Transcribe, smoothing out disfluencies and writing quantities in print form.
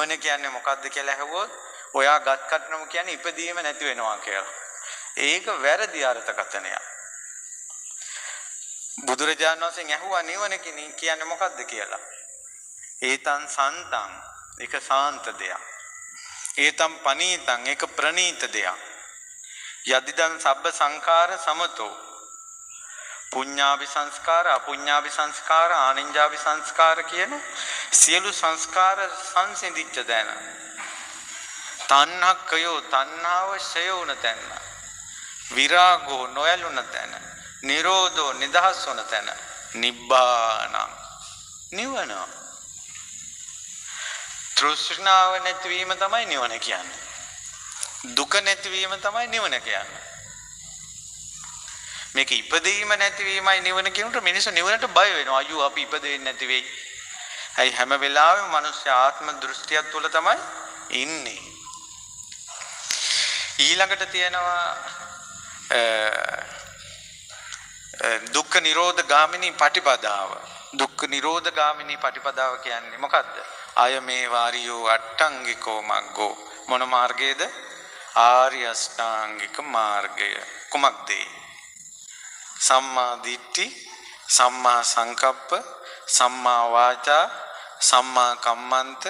නිවන කියන්නේ මොකක්ද කියලා අහුවොත් ඔයා ගත් කටනම කියන්නේ ඉපදීම නැති වෙනවා කියලා. ඒක වැරදි අර්ථකථනයක්. බුදුරජාණන් වහන්සේ ඇහුවා නිවන කියන්නේ මොකක්ද කියලා. ඒතං සන්තං ඒක සාන්ත දෙයක්. ඒතං පනීතං ඒක ප්‍රනීත දෙයක්. යදිදං සබ්බ සංඛාර සමතෝ පුඤ්ඤාභි සංස්කාර අපුඤ්ඤාභි සංස්කාර ආනිඤ්ඤාභි සංස්කාර කියන සියලු සංස්කාර සංසිඳිච්ච දැන තණ්හක්කයෝ තණ්හාව ෂය වුණ තැන විරාගෝ නොයලුන තැන නිරෝධෝ නිදහස් වුණ තැන නිබ්බානං නිවන තෘෂ්ණාව නැතිවීම තමයි නිවන කියන්නේ. දුක නැතිවීම තමයි නිවන කියන්නේ. මේක ඉපදීම නැතිවීමයි නිවන කියනකොට මිනිස්සු නිවනට බය වෙනවා. අයියෝ අපි ඉපදෙන්නේ නැති වෙයි. ඇයි හැම වෙලාවෙම මිනිස්සු ආත්ම දෘෂ්ටියක් තුළ තමයි ඉන්නේ. ඊළඟට තියෙනවා දුක්ඛ නිරෝධ ගාමිනී පටිපදාව. දුක්ඛ නිරෝධ ගාමිනී පටිපදාව කියන්නේ මොකද්ද? අය මේ වාරියෝ අට්ඨංගිකෝ මග්ගෝ මොන මාර්ගයේද? ආර්ය අෂ්ටාංගික මාර්ගය. කුමක්ද? සම්මා දිට්ඨි, සම්මා සංකප්ප, සම්මා වාචා, සම්මා කම්මන්ත,